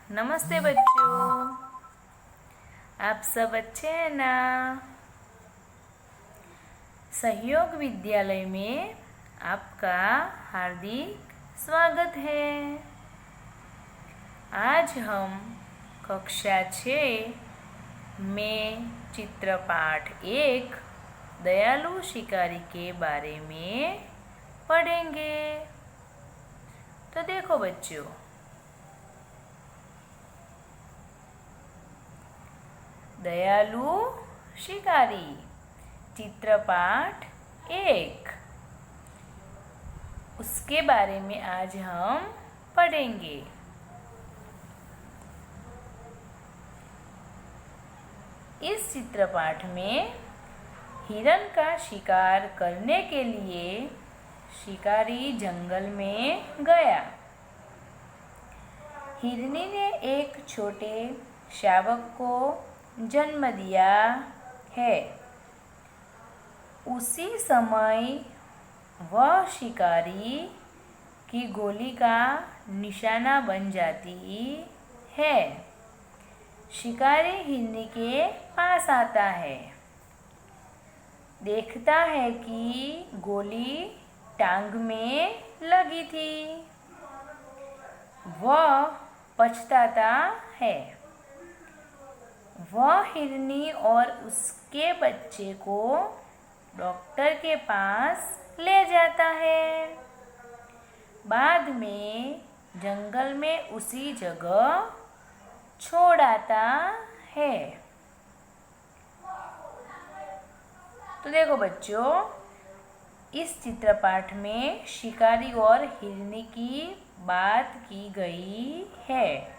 नमस्ते बच्चों, आप सब अच्छे हैं ना। सहयोग विद्यालय में आपका हार्दिक स्वागत है। आज हम कक्षा 6 में चित्रपाठ 1 दयालु शिकारी के बारे में पढ़ेंगे। तो देखो बच्चों, दयालु शिकारी चित्रपाठ 1, उसके बारे में आज हम पढ़ेंगे। इस चित्रपाठ में हिरण का शिकार करने के लिए शिकारी जंगल में गया। हिरनी ने एक छोटे शावक को जन्म दिया है। उसी समय वह शिकारी की गोली का निशाना बन जाती है। शिकारी हिरनी के पास आता है, देखता है कि गोली टांग में लगी थी। वह पछताता है। वह हिरनी और उसके बच्चे को डॉक्टर के पास ले जाता है। बाद में जंगल में उसी जगह छोड़ आता है। तो देखो बच्चों, इस चित्रपाठ में शिकारी और हिरनी की बात की गई है।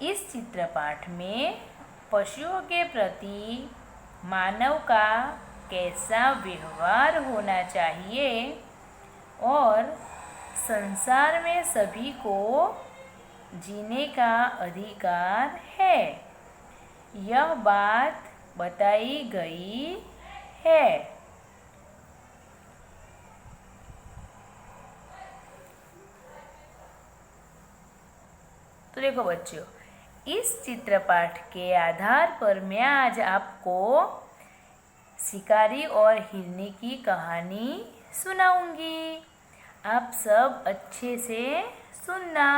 इस चित्रपाठ में पशुओं के प्रति मानव का कैसा व्यवहार होना चाहिए और संसार में सभी को जीने का अधिकार है, यह बात बताई गई है। तो देखो बच्चों, इस चित्रपाठ के आधार पर मैं आज आपको शिकारी और हिरनी की कहानी सुनाऊंगी। आप सब अच्छे से सुनना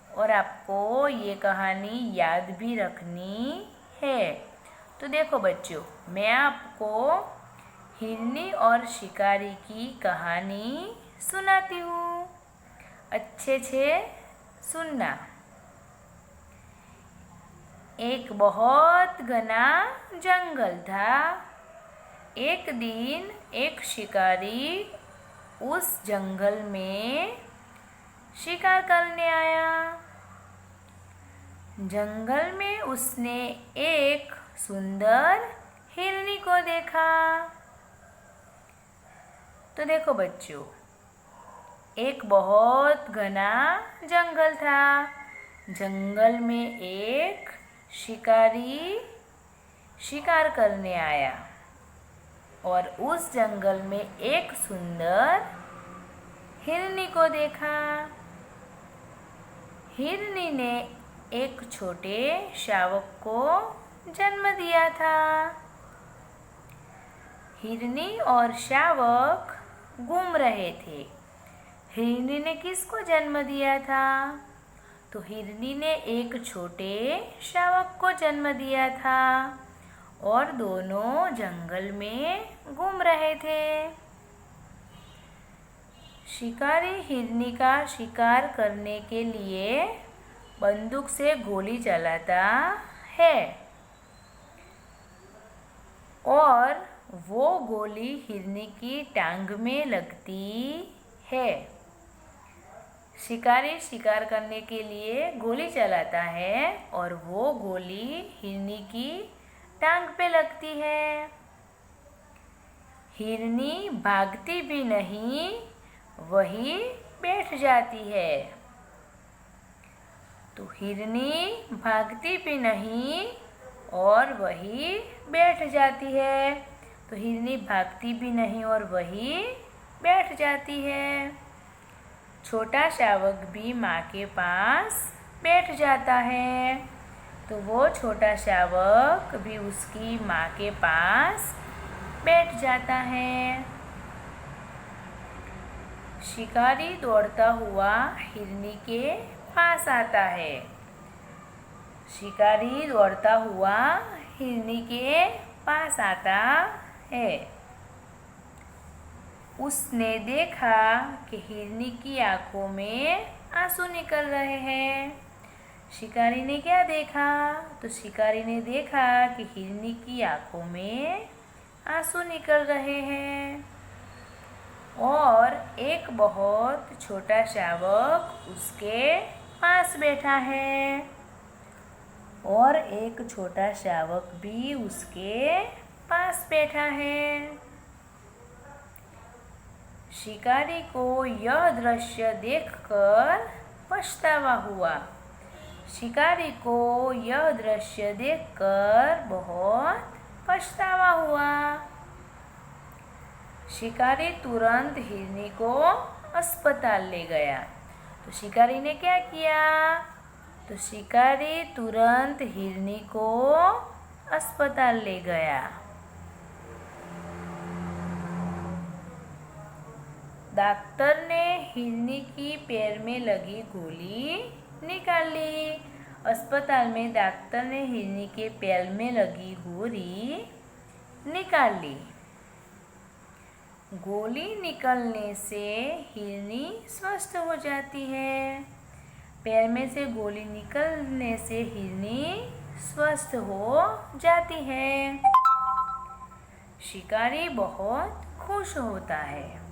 और आपको ये कहानी याद भी रखनी है। तो देखो बच्चों, मैं आपको हिरनी और शिकारी की कहानी सुनाती हूँ। अच्छे से सुनना। एक बहुत घना जंगल था। एक दिन एक शिकारी उस जंगल में शिकार करने आया। जंगल में उसने एक सुंदर हिरनी को देखा। तो देखो बच्चों, एक बहुत घना जंगल था। जंगल में एक शिकारी शिकार करने आया और उस जंगल में एक सुंदर हिरनी को देखा। हिरनी ने एक छोटे शावक को जन्म दिया था। हिरनी और शावक घूम रहे थे। हिरनी ने किसको जन्म दिया था? तो हिरनी ने एक छोटे शावक को जन्म दिया था और दोनों जंगल में घूम रहे थे। शिकारी हिरनी का शिकार करने के लिए बंदूक से गोली चलाता है और वो गोली हिरनी की टांग में लगती है। शिकारी शिकार करने के लिए गोली चलाता है और वो गोली हिरनी की टांग पे लगती है। हिरनी भागती भी नहीं, वहीं बैठ जाती है। तो हिरनी भागती भी नहीं और वहीं बैठ जाती है। तो हिरनी भागती भी नहीं और वहीं बैठ जाती है। छोटा शावक भी माँ के पास बैठ जाता है। तो वो छोटा शावक भी उसकी माँ के पास बैठ जाता है। शिकारी दौड़ता हुआ हिरनी के पास आता है। शिकारी दौड़ता हुआ हिरनी के पास आता है। उसने देखा कि हिरनी की आंखों में आंसू निकल रहे हैं। शिकारी ने क्या देखा? तो शिकारी ने देखा कि हिरनी की आंखों में आंसू निकल रहे हैं और एक बहुत छोटा शावक उसके पास बैठा है और एक छोटा शावक भी उसके पास बैठा है। शिकारी को यह दृश्य देखकर पछतावा हुआ। शिकारी को यह दृश्य देखकर बहुत पछतावा हुआ। शिकारी तुरंत हिरनी को अस्पताल ले गया। तो शिकारी ने क्या किया? तो शिकारी तुरंत हिरनी को अस्पताल ले गया। डॉक्टर ने हिरनी की पैर में लगी गोली निकाल ली। अस्पताल में डॉक्टर ने हिरनी के पैर में लगी गोली निकाल ली। गोली निकलने से हिरनी स्वस्थ हो जाती है। पैर में से गोली निकलने से हिरनी स्वस्थ हो जाती है। शिकारी बहुत खुश होता है।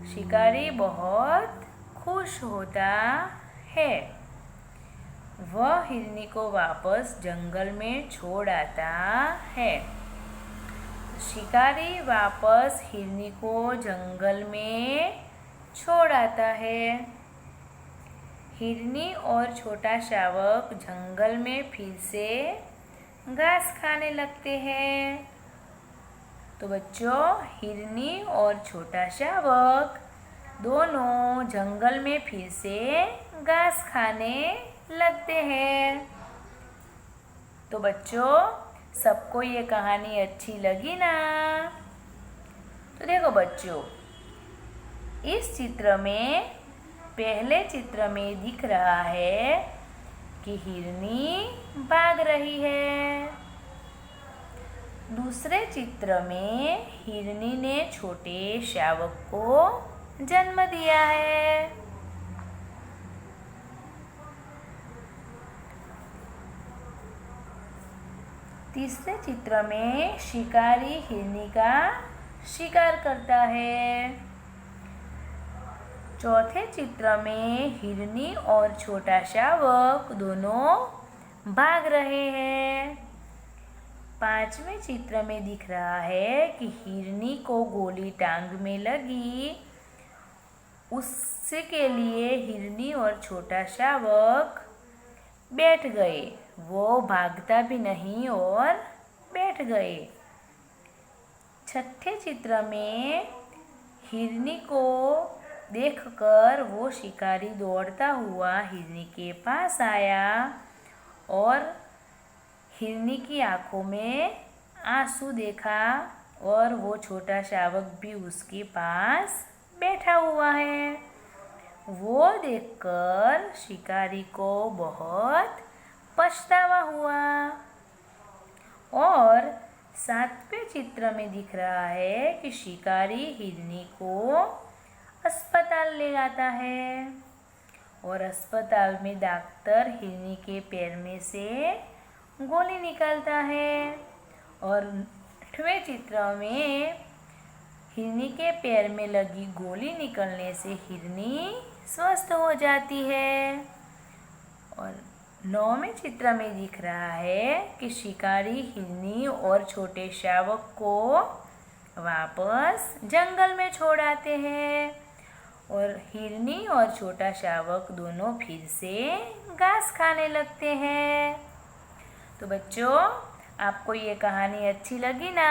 शिकारी बहुत खुश होता है। वह हिरनी को वापस जंगल में छोड़ आता है। शिकारी वापस हिरनी को जंगल में छोड़ आता है। हिरनी और छोटा शावक जंगल में फिर से घास खाने लगते हैं। तो बच्चों, हिरनी और छोटा शावक दोनों जंगल में फिर से घास खाने लगते हैं। तो बच्चों, सबको ये कहानी अच्छी लगी ना? तो देखो बच्चों, इस चित्र में पहले चित्र में दिख रहा है कि हिरनी भाग रही है। दूसरे चित्र में हिरनी ने छोटे शावक को जन्म दिया है। तीसरे चित्र में शिकारी हिरनी का शिकार करता है। चौथे चित्र में हिरनी और छोटा शावक दोनों भाग रहे हैं। पांचवें चित्र में दिख रहा है कि हिरनी को गोली टांग में लगी। उसके लिए हिरनी और छोटा शावक बैठ गए। वो भागता भी नहीं और बैठ गए। छठे चित्र में हिरनी को देखकर वो शिकारी दौड़ता हुआ हिरनी के पास आया और हिरनी की आंखों में आंसू देखा और वो छोटा शावक भी उसके पास बैठा हुआ है। वो देखकर शिकारी को बहुत पछतावा हुआ। और सातवें चित्र में दिख रहा है कि शिकारी हिरनी को अस्पताल ले जाता है और अस्पताल में डॉक्टर हिरनी के पैर में से गोली निकालता है। और 8वें चित्र में हिरनी के पैर में लगी गोली निकलने से हिरनी स्वस्थ हो जाती है। और 9वें चित्र में दिख रहा है कि शिकारी हिरनी और छोटे शावक को वापस जंगल में छोड़ आते हैं और हिरनी और छोटा शावक दोनों फिर से घास खाने लगते हैं। तो बच्चों, आपको ये कहानी अच्छी लगी ना?